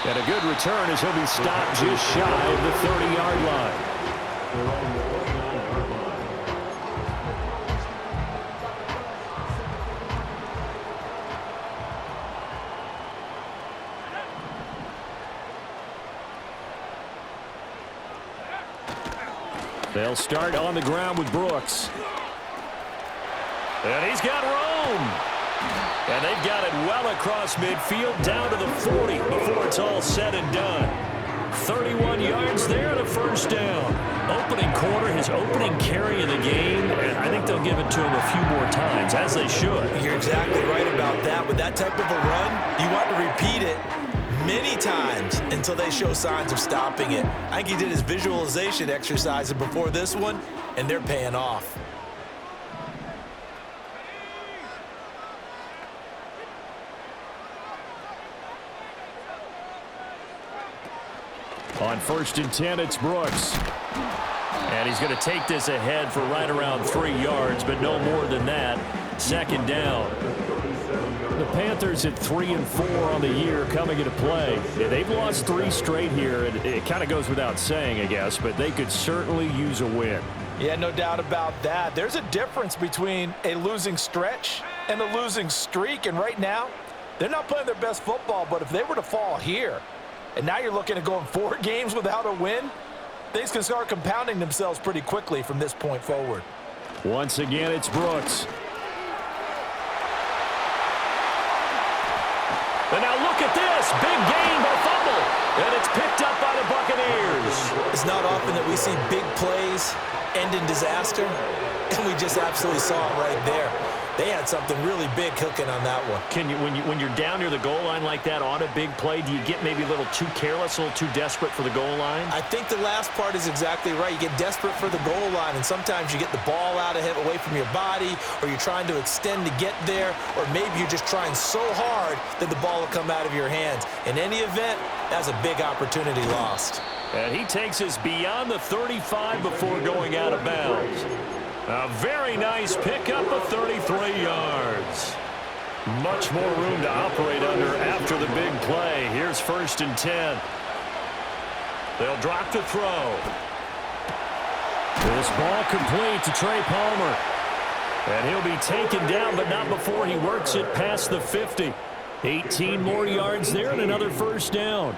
And a good return as he'll be stopped just shy of the 30-yard line. They'll start on the ground with Brooks. And he's got room. And they've got it well across midfield down to the 40 before it's all said and done. 31 yards there and a first down. Opening quarter, his opening carry of the game, and I think they'll give it to him a few more times, as they should. You're exactly right about that. With that type of a run, you want to repeat it many times until they show signs of stopping it. I think he did his visualization exercises before this one, and they're paying off. On 1st and 10, it's Brooks. And he's going to take this ahead for right around 3 yards, but no more than that. 2nd down. The Panthers at 3-4 on the year coming into play. Yeah, they've lost 3 straight here. It kind of goes without saying, I guess, but they could certainly use a win. Yeah, no doubt about that. There's a difference between a losing stretch and a losing streak, and right now, they're not playing their best football, but if they were to fall here, and now you're looking at going 4 games without a win, things can start compounding themselves pretty quickly from this point forward. Once again, it's Brooks. And now look at this. Big gain by fumble. And it's picked up by the Buccaneers. It's not often that we see big plays end in disaster, and we just absolutely saw it right there. They had something really big cooking on that one. Can you, when you're down near the goal line like that on a big play, do you get maybe a little too careless, a little too desperate for the goal line? I think the last part is exactly right. You get desperate for the goal line, and sometimes you get the ball out of him, away from your body, or you're trying to extend to get there, or maybe you're just trying so hard that the ball will come out of your hands. In any event, that's a big opportunity lost. And he takes us beyond the 35 before going out of bounds. A very nice pickup of 33 yards. Much more room to operate under after the big play. Here's 1st and 10. They'll drop the throw. This ball complete to Trey Palmer. And he'll be taken down, but not before he works it past the 50. 18 more yards there and another first down.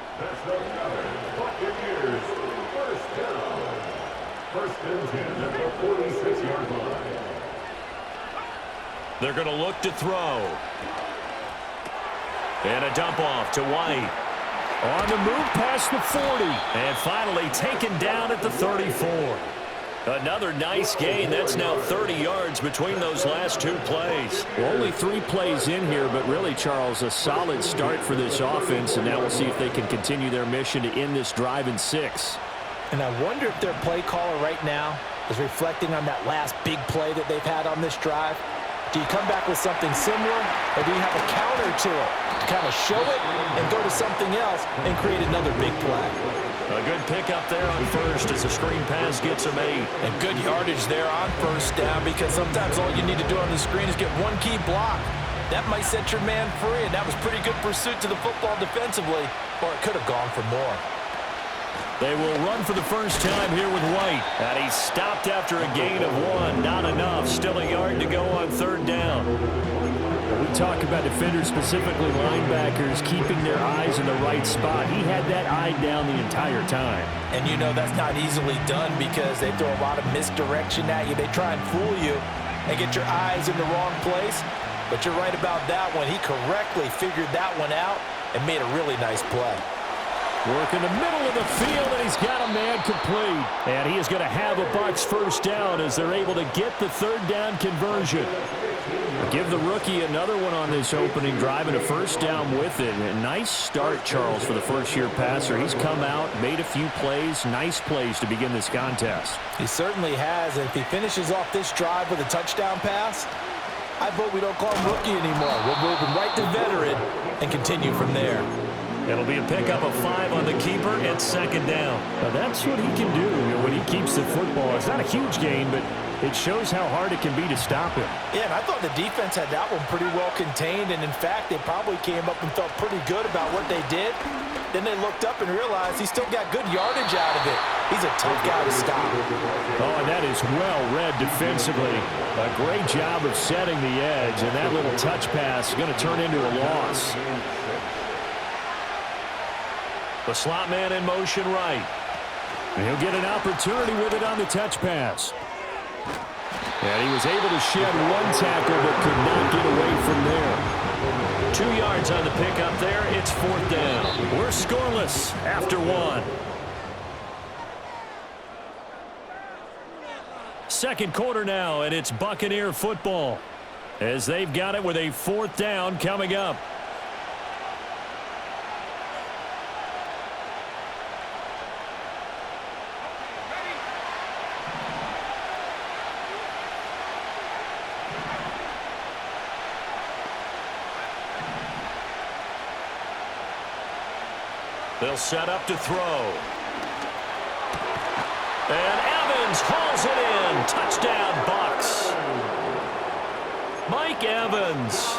They're going to look to throw. And a dump off to White. On the move past the 40. And finally taken down at the 34. Another nice gain. That's now 30 yards between those last 2 plays. Well, only 3 plays in here, but really, Charles, a solid start for this offense. And now we'll see if they can continue their mission to end this drive in 6. And I wonder if their play caller right now is reflecting on that last big play that they've had on this drive. Do you come back with something similar, or do you have a counter to it to kind of show it and go to something else and create another big play? A good pickup there on 1st as the screen pass gets him 8. And good yardage there on 1st down, because sometimes all you need to do on the screen is get one key block. That might set your man free, and that was pretty good pursuit to the football defensively, or it could have gone for more. They will run for the first time here with White. And he's stopped after a gain of 1. Not enough. Still a yard to go on 3rd down. We talk about defenders, specifically linebackers, keeping their eyes in the right spot. He had that eye down the entire time. And you know that's not easily done because they throw a lot of misdirection at you. They try and fool you and get your eyes in the wrong place. But you're right about that one. He correctly figured that one out and made a really nice play. Work in the middle of the field, and he's got a man complete. And he is going to have a Bucs first down as they're able to get the 3rd down conversion. Give the rookie another one on this opening drive and a first down with it. A nice start, Charles, for the first-year passer. He's come out, made a few plays, nice plays to begin this contest. He certainly has, and if he finishes off this drive with a touchdown pass, I vote we don't call him rookie anymore. We'll move him right to veteran and continue from there. It'll be a pickup of 5 on the keeper and 2nd down. Now that's what he can do when he keeps the football. It's not a huge gain, but It shows how hard it can be to stop him. Yeah, and I thought the defense had that one pretty well contained, and in fact, they probably came up and felt pretty good about what they did. Then they looked up and realized he still got good yardage out of it. He's a tough guy to stop. Oh, and that is well read defensively. A great job of setting the edge, and that little touch pass is going to turn into a loss. The slot man in motion right. And he'll get an opportunity with it on the touch pass. And he was able to shed one tackle but could not get away from there. 2 yards on the pickup there. It's 4th down. We're scoreless after 1. Second quarter now, and it's Buccaneer football as they've got it with a 4th down coming up. They'll set up to throw. And Evans hauls it in. Touchdown, Bucs. Mike Evans,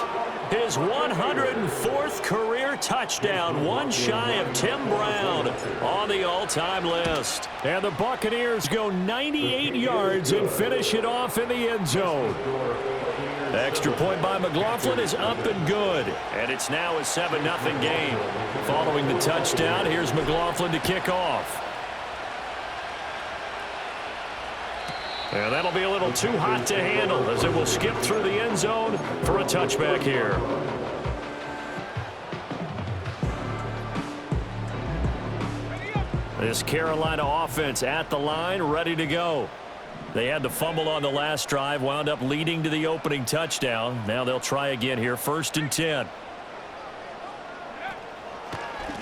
his 104th career touchdown, one shy of Tim Brown on the all-time list. And the Buccaneers go 98 yards and finish it off in the end zone. The extra point by McLaughlin is up and good. And it's now a 7-0 game. Following the touchdown, here's McLaughlin to kick off. And that'll be a little too hot to handle as it will skip through the end zone for a touchback here. This Carolina offense at the line, ready to go. They had the fumble on the last drive, wound up leading to the opening touchdown. Now they'll try again here, 1st and 10.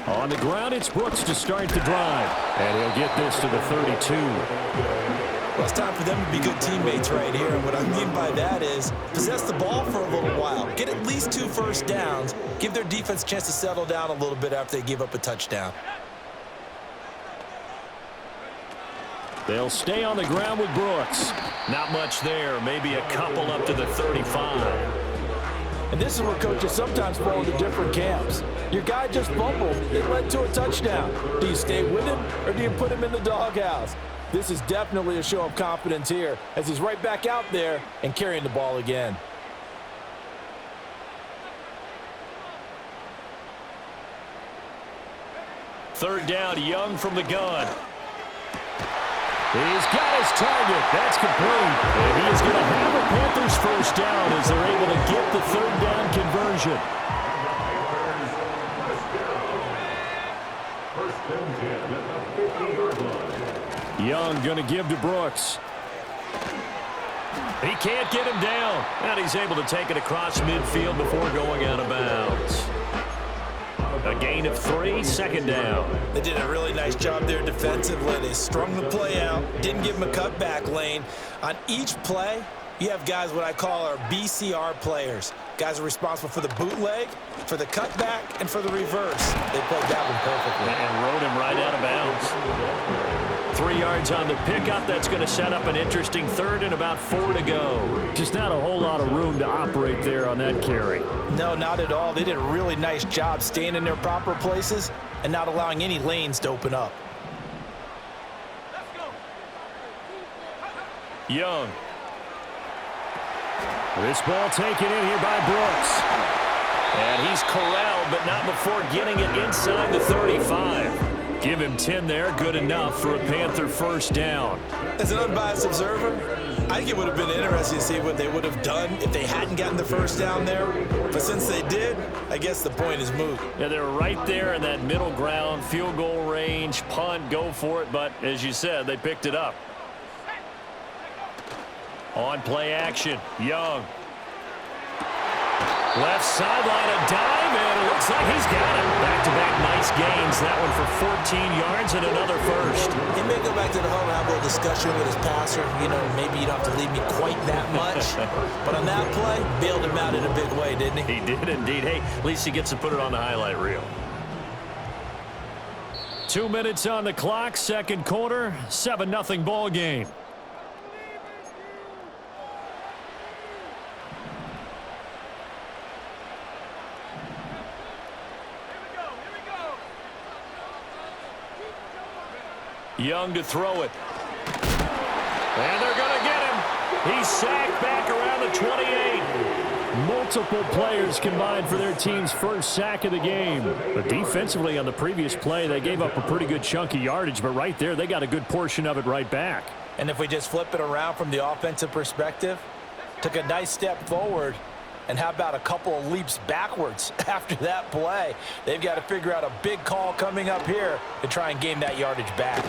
On the ground, it's Brooks to start the drive. And he'll get this to the 32. Well, it's time for them to be good teammates right here. And what I mean by that is possess the ball for a little while. Get at least 2 first downs. Give their defense a chance to settle down a little bit after they give up a touchdown. They'll stay on the ground with Brooks. Not much there. Maybe a couple up to the 35. And this is where coaches sometimes fall into different camps. Your guy just fumbled. It led to a touchdown. Do you stay with him or do you put him in the doghouse? This is definitely a show of confidence here as he's right back out there and carrying the ball again. Third down, Young from the gun. He's got his target. That's complete. And he is going to have a Panthers first down as they're able to get the 3rd down conversion. Young going to give to Brooks. He can't get him down. And he's able to take it across midfield before going out of bounds. A gain of 3, 2nd down. They did a really nice job there defensively. They strung the play out, didn't give them a cutback lane. On each play, you have guys what I call our BCR players. Guys are responsible for the bootleg, for the cutback, and for the reverse. They played that one perfectly. And rode him right out of bounds. 3 yards on the pickup. That's going to set up an interesting 3rd and about 4 to go. Just not a whole lot of room to operate there on that carry. No, not at all. They did a really nice job staying in their proper places and not allowing any lanes to open up. Young. This ball taken in here by Brooks. And he's corralled, but not before getting it inside the 35. Give him 10 there, good enough for a Panther first down. As an unbiased observer, I think it would have been interesting to see what they would have done if they hadn't gotten the first down there. But since they did, I guess the point is moot. Yeah, they're right there in that middle ground, field goal range, punt, go for it. But as you said, they picked it up. On play action, Young. Left sideline, a dive, and it looks like he's got it. Back-to-back nice gains. That one for 14 yards and another first. He may go back to the home and have a little discussion with his passer. You know, maybe you don't have to leave me quite that much. But on that play, bailed him out in a big way, didn't he? He did indeed. Hey, at least he gets to put it on the highlight reel. 2 minutes on the clock, second quarter, 7-0 ball game. Young to throw it. And they're going to get him. He's sacked back around the 28. Multiple players combined for their team's first sack of the game. But defensively on the previous play, they gave up a pretty good chunk of yardage, but right there, they got a good portion of it right back. And if we just flip it around from the offensive perspective, took a nice step forward, and how about a couple of leaps backwards after that play? They've got to figure out a big call coming up here to try and gain that yardage back.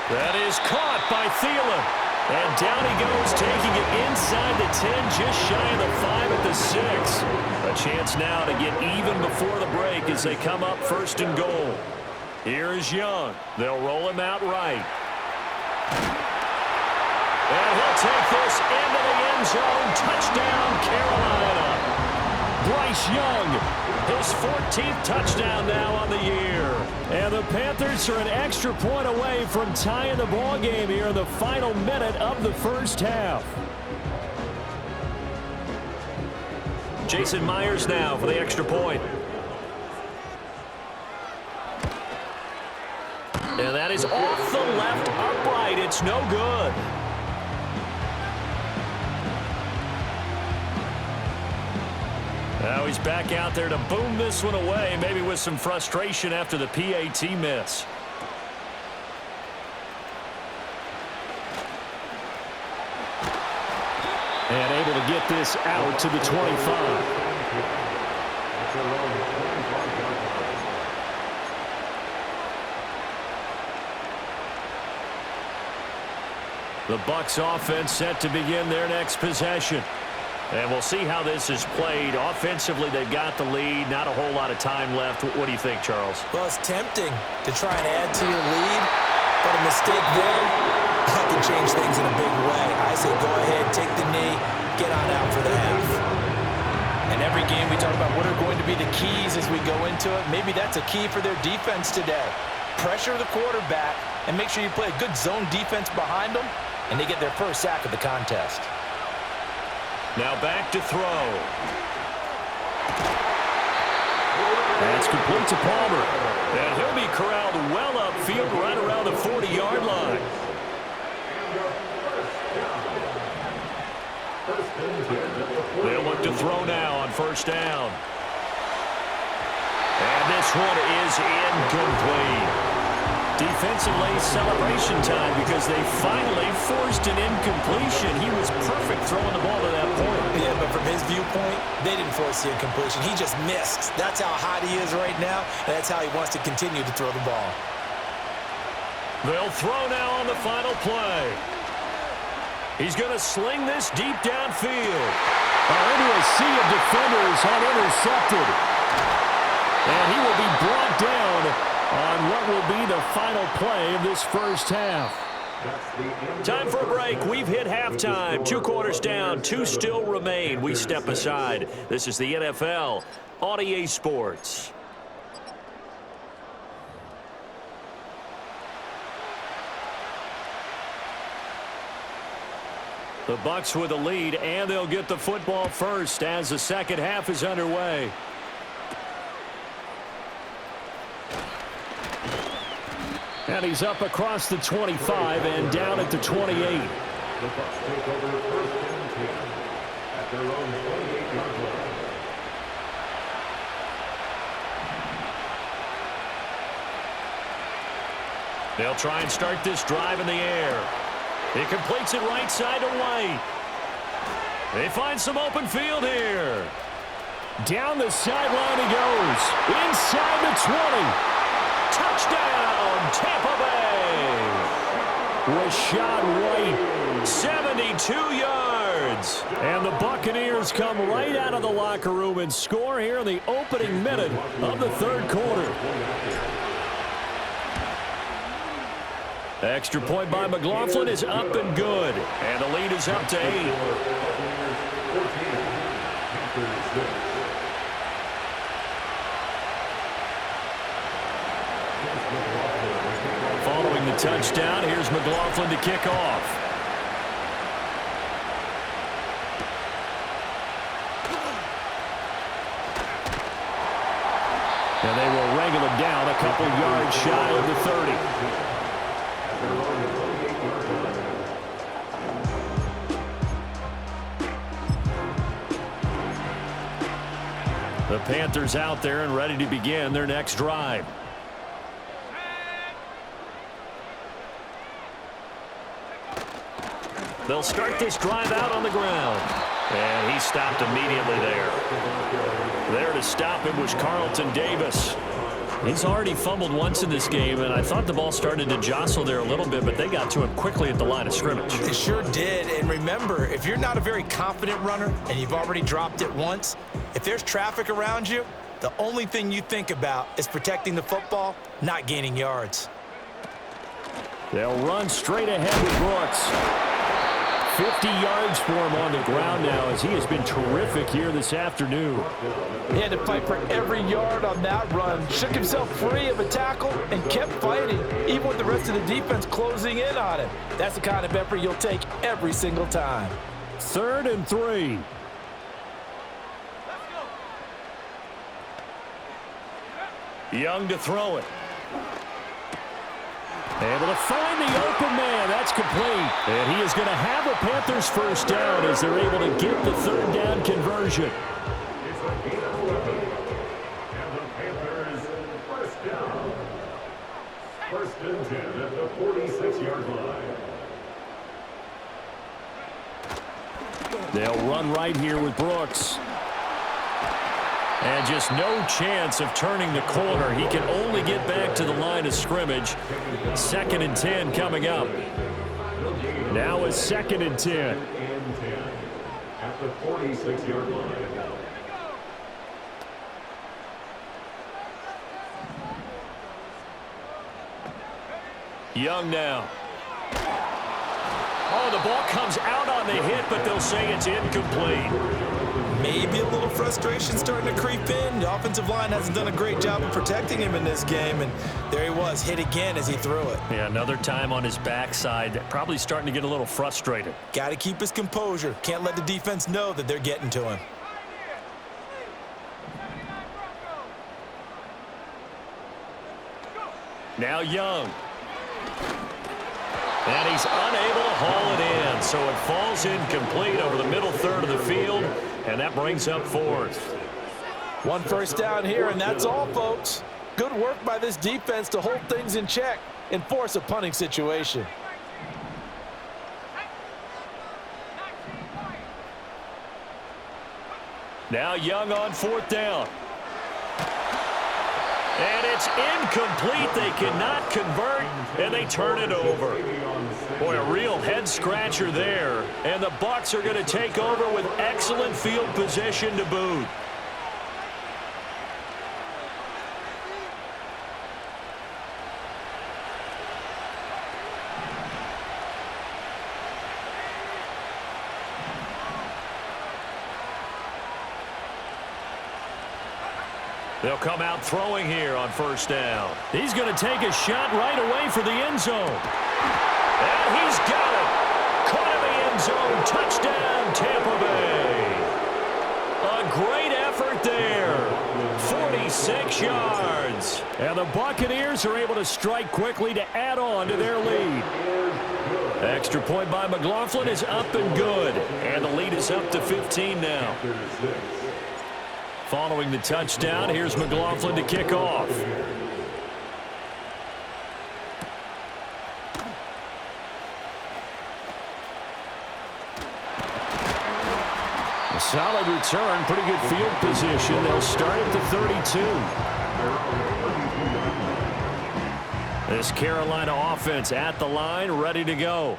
That is caught by Thielen. And down he goes, taking it inside the 10, just shy of the 5 at the 6. A chance now to get even before the break as they come up first and goal. Here is Young. They'll roll him out right. And he'll take this into the end zone. Touchdown, Carolina. Bryce Young, his 14th touchdown now on the year. And the Panthers are an extra point away from tying the ball game here in the final minute of the first half. Jason Myers now for the extra point. And that is off the left upright. It's no good. Now he's back out there to boom this one away, maybe with some frustration after the PAT miss. And able to get this out to the 25. The Bucs offense set to begin their next possession. And we'll see how this is played. Offensively, they've got the lead. Not a whole lot of time left. What do you think, Charles? Well, it's tempting to try and add to your lead, but a mistake there, that can change things in a big way. I say go ahead, take the knee, get on out for the half. And every game we talk about what are going to be the keys as we go into it. Maybe that's a key for their defense today. Pressure the quarterback and make sure you play a good zone defense behind them, and they get their first sack of the contest. Now back to throw. That's complete to Palmer. And he'll be corralled well upfield right around the 40-yard line. They'll look to throw now on first down. And this one is incomplete. Defensively, celebration time because they finally forced an incompletion. He was perfect throwing the ball to that point. Yeah, but from his viewpoint, they didn't force the incompletion. He just missed. That's how hot he is right now, and that's how he wants to continue to throw the ball. They'll throw now on the final play. He's going to sling this deep downfield. Into a sea of defenders unintercepted. And he will be brought down on what will be the final play of this first half. Time for a break. We've hit halftime. 2 quarters down, 2 still remain. We step aside. This is the NFL on EA Sports. The Bucs with the lead, and they'll get the football first as the second half is underway. And he's up across the 25 and down at the 28. The Bucs take over first and 10 at their own 28-yard line. They'll try and start this drive in the air. He completes it right side to White. They find some open field here. Down the sideline he goes. Inside the 20. Touchdown, Tampa Bay. Rashad White, 72 yards. And the Buccaneers come right out of the locker room and score here in the opening minute of the third quarter. Extra point by McLaughlin is up and good. And the lead is up to 8. Following the touchdown, here's McLaughlin to kick off. And they will wrangle him down a couple yards shy of the 30. their own 28-yard line. The Panthers out there and ready to begin their next drive. They'll start this drive out on the ground. And he stopped immediately there. There to stop him was Carlton Davis. He's already fumbled once in this game, and I thought the ball started to jostle there a little bit, but they got to him quickly at the line of scrimmage. It sure did. And remember, if you're not a very confident runner and you've already dropped it once, if there's traffic around you, the only thing you think about is protecting the football, not gaining yards. They'll run straight ahead with Brooks. 50 yards for him on the ground now as he has been terrific here this afternoon. He had to fight for every yard on that run. Shook himself free of a tackle and kept fighting, even with the rest of the defense closing in on him. That's the kind of effort you'll take every single time. 3rd and 3. Young to throw it. Able to find the open man. That's complete. And he is going to have a Panthers first down as they're able to get the 3rd down conversion. It's a gain of 11. And the Panthers first down. 1st and 10 at the 46-yard line. They'll run right here with Brooks. And just no chance of turning the corner. He can only get back to the line of scrimmage. 2nd and 10 coming up. Now a 2nd and 10. And 10 at the 46-yard line. Young now. Oh, the ball comes out on the hit, but they'll say it's incomplete. Maybe a little frustration starting to creep in. The offensive line hasn't done a great job of protecting him in this game, and there he was, hit again as he threw it. Yeah, another time on his backside, probably starting to get a little frustrated. Got to keep his composure. Can't let the defense know that they're getting to him. Now Young. And he's unable to haul it in, so it falls incomplete over the middle third of the field, and that brings up 4th. 1 first down here, and that's all, folks. Good work by this defense to hold things in check and force a punting situation. Now Young on 4th down. And it's incomplete. They cannot convert, and they turn it over. Boy, a real head-scratcher there. And the Bucs are going to take over with excellent field position to boot. They'll come out throwing here on 1st down. He's going to take a shot right away for the end zone. And he's got it. Caught in the end zone. Touchdown, Tampa Bay. A great effort there. 46 yards. And the Buccaneers are able to strike quickly to add on to their lead. Extra point by McLaughlin is up and good. And the lead is up to 15 now. Following the touchdown, here's McLaughlin to kick off. A solid return, pretty good field position. They'll start at the 32. This Carolina offense at the line, ready to go.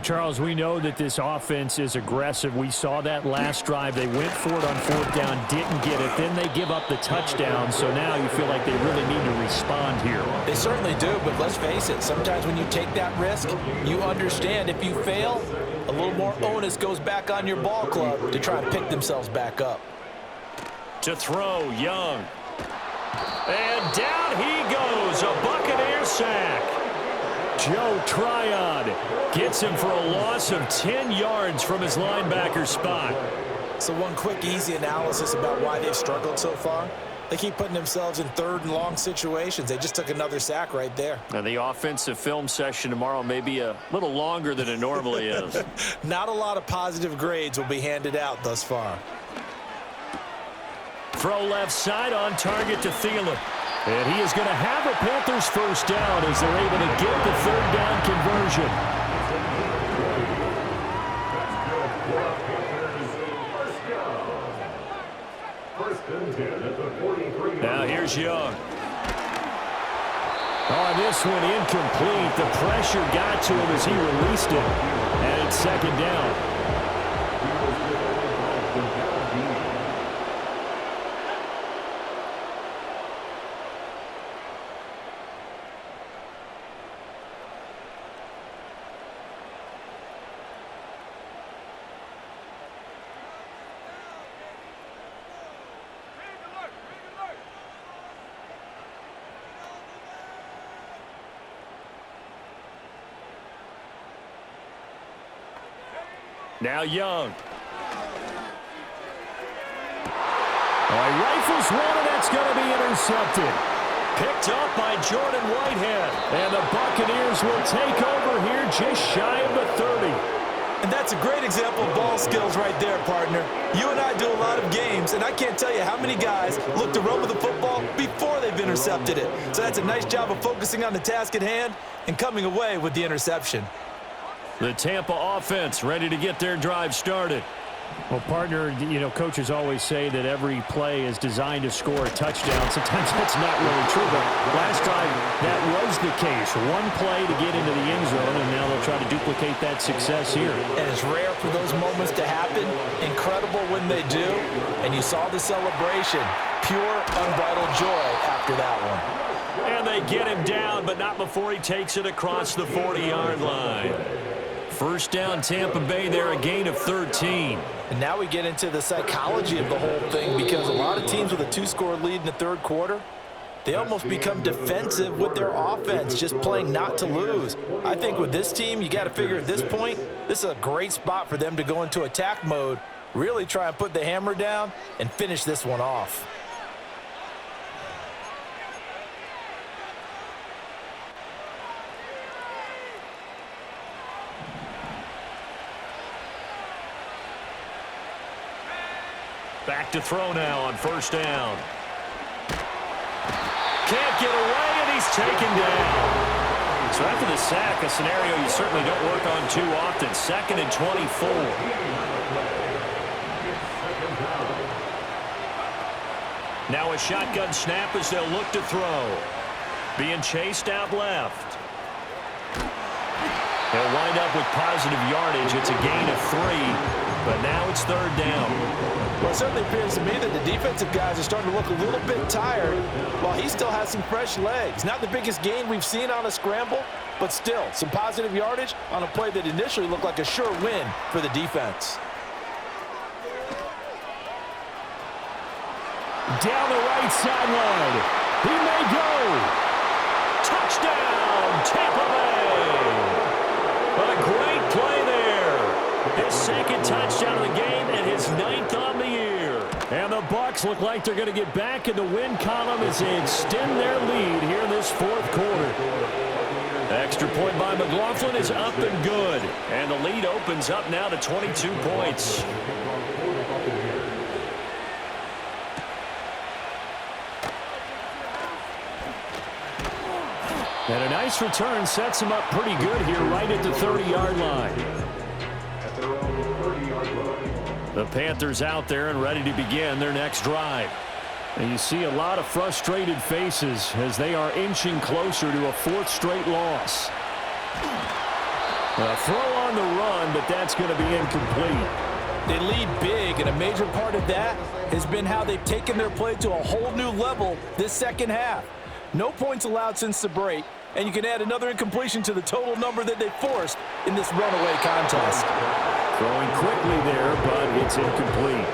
Charles, we know that this offense is aggressive. We saw that last drive. They went for it on 4th down, didn't get it. Then they give up the touchdown. So now you feel like they really need to respond here. They certainly do, but let's face it. Sometimes when you take that risk, you understand if you fail, a little more onus goes back on your ball club to try and pick themselves back up. To throw, Young. And down he goes. A Buccaneer sack. Joe Tryon gets him for a loss of 10 yards from his linebacker spot. So one quick, easy analysis about why they've struggled so far. They keep putting themselves in third and long situations. They just took another sack right there. Now the offensive film session tomorrow may be a little longer than it normally is. Not a lot of positive grades will be handed out thus far. Throw left side on target to Thielen. And he is going to have a Panthers first down as they're able to get the third down conversion. Now here's Young. Oh, this one incomplete. The pressure got to him as he released it. And it's second down. Now Young. Rifles one, and that's going to be intercepted. Picked up by Jordan Whitehead. And the Buccaneers will take over here just shy of the 30. And that's a great example of ball skills right there, partner. You and I do a lot of games, and I can't tell you how many guys look to run with the football before they've intercepted it. So that's a nice job of focusing on the task at hand and coming away with the interception. The Tampa offense ready to get their drive started. Well, partner, you know, coaches always say that every play is designed to score a touchdown. Sometimes that's not really true, but last drive that was the case. One play to get into the end zone, and now they'll try to duplicate that success here. And it's rare for those moments to happen. Incredible when they do. And you saw the celebration. Pure, unbridled joy after that one. And they get him down, but not before he takes it across the 40-yard line. First down, Tampa Bay there, a gain of 13. And now we get into the psychology of the whole thing, because a lot of teams with a two-score lead in the third quarter, they almost become defensive with their offense, just playing not to lose. I think with this team, you got to figure at this point, this is a great spot for them to go into attack mode, really try and put the hammer down and finish this one off. Back to throw now on first down. Can't get away, and he's taken down. So after the sack, a scenario you certainly don't work on too often. 2nd and 24. Now a shotgun snap as they'll look to throw. Being chased out left. He'll wind up with positive yardage. It's a gain of 3, but now it's third down. Well, it certainly appears to me that the defensive guys are starting to look a little bit tired while he still has some fresh legs. Not the biggest gain we've seen on a scramble, but still some positive yardage on a play that initially looked like a sure win for the defense. Down the right sideline. He may go. Touchdown, Tampa Bay. What a great play there. His second touchdown of the game and his 9th on the year. And the Bucs look like they're going to get back in the win column as they extend their lead here in this fourth quarter. Extra point by McLaughlin is up and good. And the lead opens up now to 22 points. And a nice return sets him up pretty good here right at the 30-yard line. The Panthers out there and ready to begin their next drive. And you see a lot of frustrated faces as they are inching closer to a 4th straight loss. A throw on the run, but that's going to be incomplete. They lead big, and a major part of that has been how they've taken their play to a whole new level this second half. No points allowed since the break, and you can add another incompletion to the total number that they forced in this runaway contest. Throwing quickly there, but it's incomplete.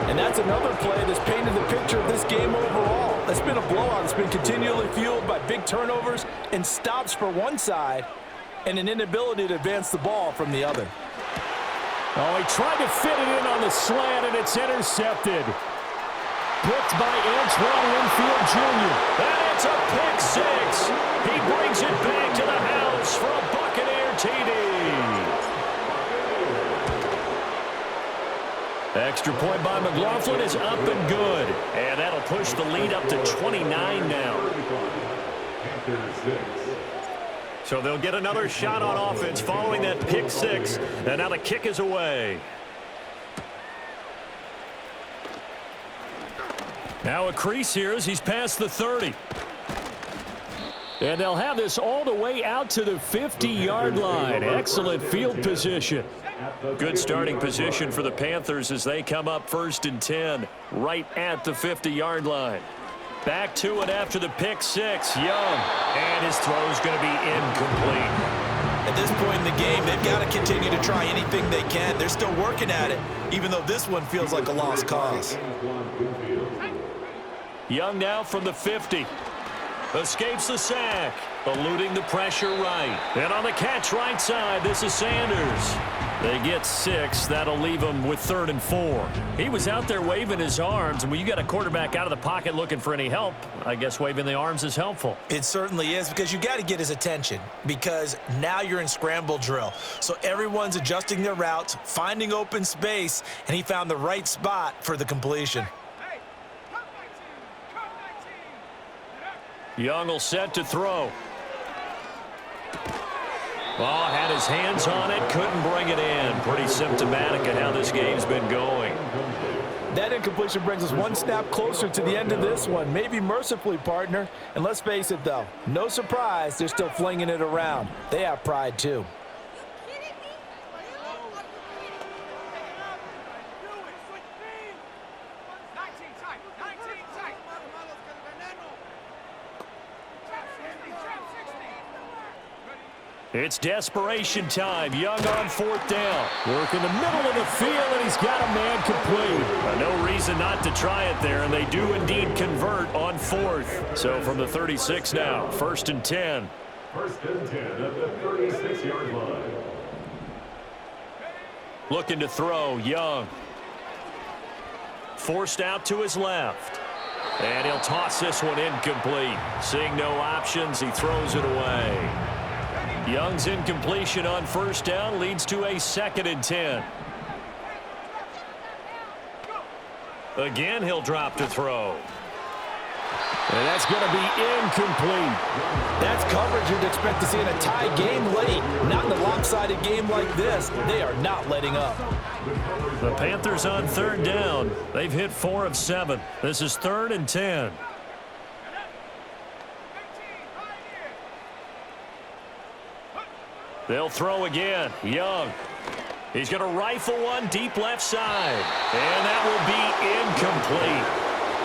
And that's another play that's painted the picture of this game overall. It's been a blowout. It's been continually fueled by big turnovers and stops for one side and an inability to advance the ball from the other. Oh, he tried to fit it in on the slant, and it's intercepted. picked by Antoine Winfield Jr. And it's a pick six. He brings it back to the house for a Buccaneer TD. Extra point by McLaughlin is up and good. And that'll push the lead up to 29 now. So they'll get another shot on offense following that pick six. And now the kick is away. Now a crease here as he's past the 30. And they'll have this all the way out to the 50-yard line. Excellent field position. Good starting position for the Panthers as they come up 1st and 10 right at the 50-yard line. Back to it after the pick six. Young. And his throw is going to be incomplete. At this point in the game, they've got to continue to try anything they can. They're still working at it, even though this one feels like a lost cause. Young now from the 50. Escapes the sack. Eluding the pressure right. And on the catch right side, this is Sanders. They get 6. That'll leave them with 3rd and 4. He was out there waving his arms, and when you got a quarterback out of the pocket looking for any help, I guess waving the arms is helpful. It certainly is, because you got to get his attention, because now you're in scramble drill. So everyone's adjusting their routes, finding open space, and he found the right spot for the completion. Young will set to throw. Oh, had his hands on it, couldn't bring it in. Pretty symptomatic of how this game's been going. That incompletion brings us one snap closer to the end of this one. Maybe mercifully, partner. And let's face it, though, no surprise, they're still flinging it around. They have pride, too. It's desperation time. Young on 4th down. Work in the middle of the field, and he's got a man complete. No reason not to try it there, and they do indeed convert on 4th. So from the 36 now, 1st and 10. 1st and 10 at the 36-yard line. Looking to throw, Young. Forced out to his left. And he'll toss this one incomplete. Seeing no options, he throws it away. Young's incompletion on 1st down leads to a 2nd and 10. Again, he'll drop to throw. And that's going to be incomplete. That's coverage you'd expect to see in a tie game late. Not in a lopsided game like this. They are not letting up. The Panthers on 3rd down. They've hit 4 of 7. This is 3rd and 10. They'll throw again. Young. He's going to rifle one deep left side. And that will be incomplete.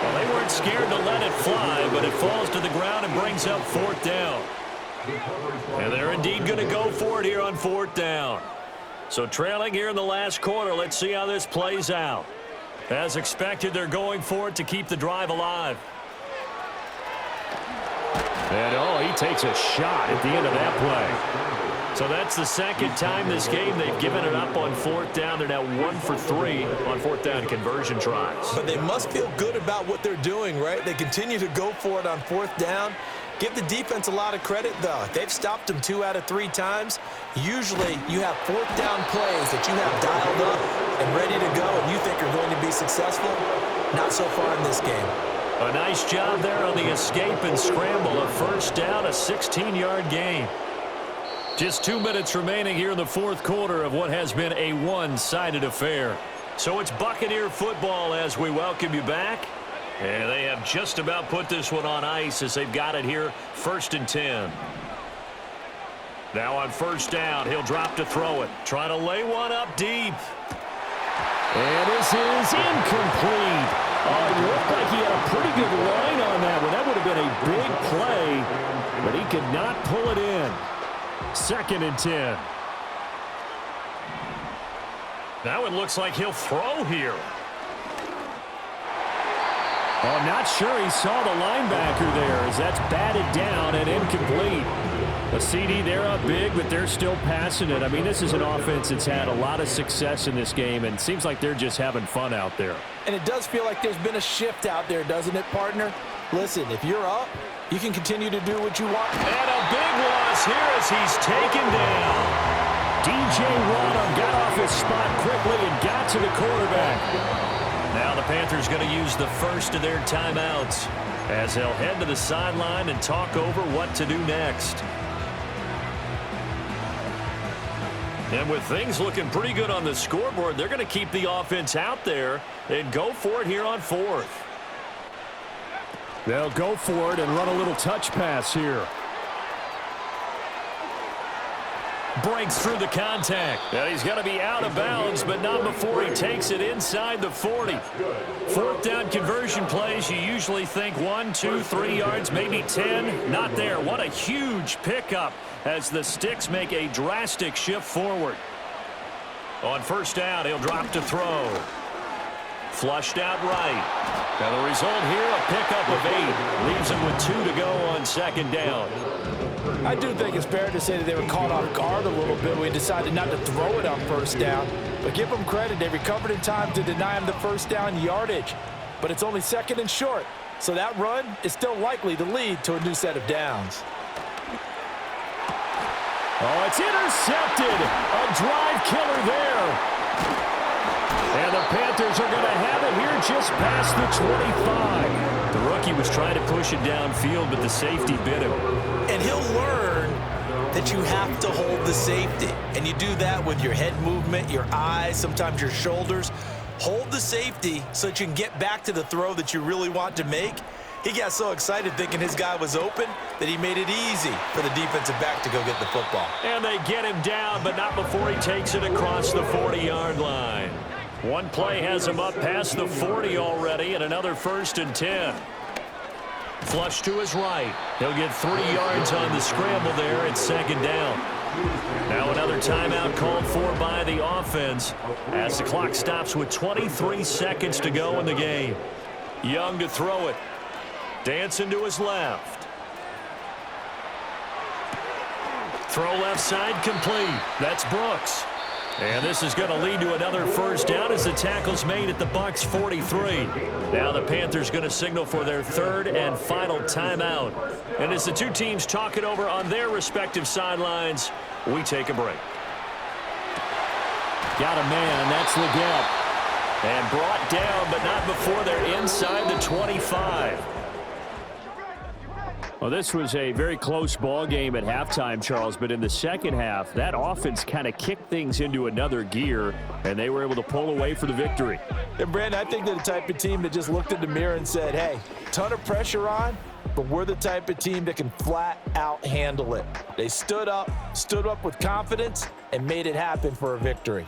Well, they weren't scared to let it fly, but it falls to the ground and brings up 4th down. And they're indeed going to go for it here on 4th down. So trailing here in the last quarter, let's see how this plays out. As expected, they're going for it to keep the drive alive. And, oh, he takes a shot at the end of that play. So that's the 2nd time this game they've given it up on 4th down. They're now 1 for 3 on 4th down conversion tries. But they must feel good about what they're doing, right? They continue to go for it on 4th down. Give the defense a lot of credit, though. They've stopped them 2 out of 3 times. Usually, you have 4th down plays that you have dialed up and ready to go, and you think are going to be successful. Not so far in this game. A nice job there on the escape and scramble. A 1st down, a 16-yard gain. Just 2 minutes remaining here in the 4th quarter of what has been a one-sided affair. So it's Buccaneer football as we welcome you back. And they have just about put this one on ice as they've got it here, 1st and 10. Now on 1st down, he'll drop to throw it. Trying to lay one up deep. And this is incomplete. Oh, it looked like he had a pretty good line on that one. That would have been a big play, but he could not pull it in. 2nd and 10. Now it looks like he'll throw here. Oh, I'm not sure he saw the linebacker there as that's batted down and incomplete. A CD, they're up big, but they're still passing it. I mean, this is an offense that's had a lot of success in this game, and it seems like they're just having fun out there. And it does feel like there's been a shift out there, doesn't it, partner? Listen, if you're up, you can continue to do what you want. And a big loss here as he's taken down. DJ Waddle got off his spot quickly and got to the quarterback. Now the Panthers going to use the first of their timeouts as they'll head to the sideline and talk over what to do next. And with things looking pretty good on the scoreboard, they're going to keep the offense out there and go for it here on fourth. They'll go for it and run a little touch pass here. Breaks through the contact. And he's going to be out of bounds, but not before he takes it inside the 40. Fourth down conversion plays, you usually think 1, 2, 3 yards, maybe 10. Not there. What a huge pickup as the Sticks make a drastic shift forward. On first down, he'll drop to throw. Flushed out right. And the result here, a pickup of 8. Leaves him with 2 to go on second down. I do think it's fair to say that they were caught off guard a little bit. We decided not to throw it on first down. But give them credit. They recovered in time to deny him the first down yardage. But it's only second and short. So that run is still likely to lead to a new set of downs. Oh, it's intercepted. A drive killer there. And the Panthers are going to have it here just past the 25. The rookie was trying to push it downfield, but the safety bit him. And he'll learn that you have to hold the safety. And you do that with your head movement, your eyes, sometimes your shoulders. Hold the safety so that you can get back to the throw that you really want to make. He got so excited thinking his guy was open that he made it easy for the defensive back to go get the football. And they get him down, but not before he takes it across the 40-yard line. One play has him up past the 40 already, and another 1st and 10. Flush to his right. He'll get 3 yards on the scramble there at second down. Now another timeout called for by the offense as the clock stops with 23 seconds to go in the game. Young to throw it. Dancing to his left. Throw left side complete. That's Brooks. And this is going to lead to another first down as the tackle's made at the Bucs 43. Now the Panthers going to signal for their third and final timeout. And as the two teams talk it over on their respective sidelines, we take a break. Got a man, that's Leggett. And brought down, but not before they're inside the 25. Well, this was a very close ball game at halftime, Charles, but in the second half, that offense kind of kicked things into another gear, and they were able to pull away for the victory. And, Brandon, I think they're the type of team that just looked in the mirror and said, hey, ton of pressure on, but we're the type of team that can flat out handle it. They stood up with confidence, and made it happen for a victory.